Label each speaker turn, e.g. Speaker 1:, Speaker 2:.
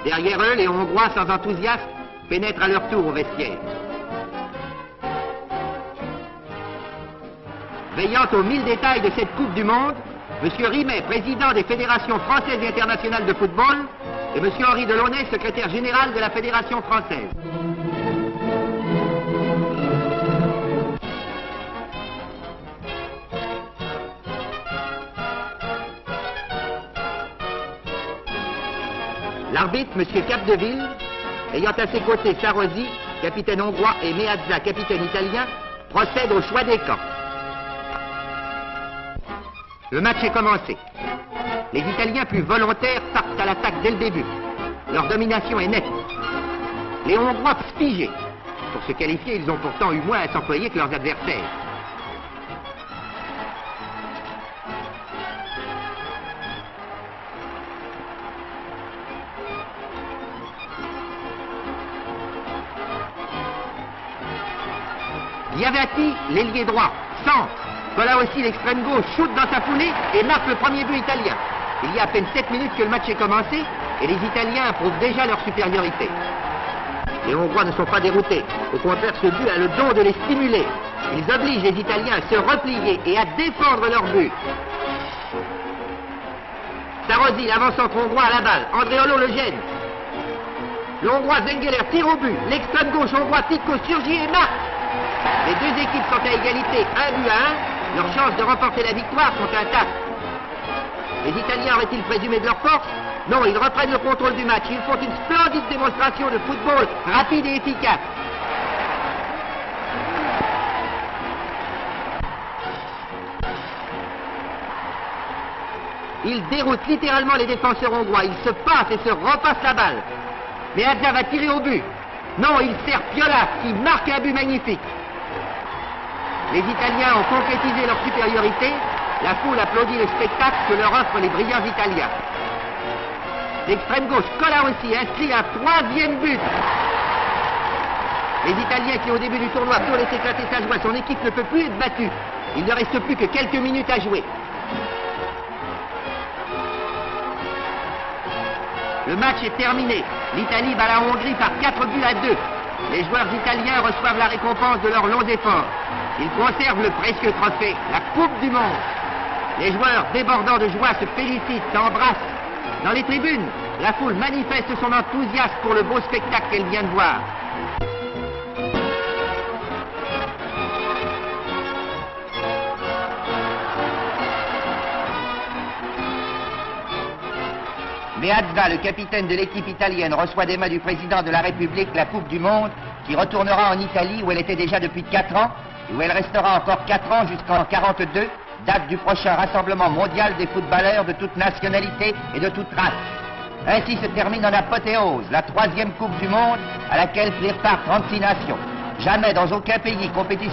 Speaker 1: Derrière eux, les Hongrois, sans enthousiasme, pénètrent à leur tour au vestiaire. Veillant aux 1000 détails de cette Coupe du Monde, M. Rimet, président des fédérations françaises et internationales de football, et M. Henri Delaunay, secrétaire général de la Fédération française. L'arbitre, M. Capdeville, ayant à ses côtés Sarrosi, capitaine hongrois, et Meazza, capitaine italien, procède au choix des camps. Le match est commencé. Les Italiens plus volontaires partent à l'attaque dès le début. Leur domination est nette. Les Hongrois figés. Pour se qualifier, ils ont pourtant eu moins à s'employer que leurs adversaires. Diavati, l'ailier droit, centre. Voilà aussi l'extrême gauche, shoot dans sa foulée et marque le premier but italien. Il y a à peine 7 minutes que le match est commencé et les Italiens prouvent déjà leur supériorité. Les Hongrois ne sont pas déroutés. Au contraire, ce but a le don de les stimuler. Ils obligent les Italiens à se replier et à défendre leur but. Sarrosi, l'avant-centre hongrois à la balle. Andréolo le gêne. Le Hongrois Zengeler tire au but. L'extrême gauche hongrois Titko surgit et marque. Les deux équipes sont à égalité, 1 but à 1. Leurs chances de remporter la victoire sont intactes. Les Italiens auraient-ils présumé de leur force? Non, ils reprennent le contrôle du match. Ils font une splendide démonstration de football rapide et efficace. Ils déroutent littéralement les défenseurs hongrois. Ils se passent et se repassent la balle. Mais Meazza va tirer au but. Non, il sert Piola qui marque un but magnifique. Les Italiens ont concrétisé leur supériorité. La foule applaudit le spectacle que leur offrent les brillants Italiens. L'extrême gauche, Cola aussi, inscrit un 3e but. Les Italiens qui au début du tournoi ont laissé éclater sa joie, son équipe ne peut plus être battue. Il ne reste plus que quelques minutes à jouer. Le match est terminé. L'Italie bat la Hongrie par 4 buts à 2. Les joueurs italiens reçoivent la récompense de leurs longs efforts. Ils conservent le précieux trophée, la Coupe du Monde. Les joueurs, débordants de joie, se félicitent, s'embrassent. Dans les tribunes, la foule manifeste son enthousiasme pour le beau spectacle qu'elle vient de voir. Meazza, le capitaine de l'équipe italienne, reçoit des mains du président de la République la Coupe du Monde, qui retournera en Italie où elle était déjà depuis 4 ans, et où elle restera encore 4 ans jusqu'en 1942, date du prochain rassemblement mondial des footballeurs de toute nationalité et de toute race. Ainsi se termine en apothéose la 3e Coupe du Monde à laquelle prirent part 36 nations. Jamais dans aucun pays compétition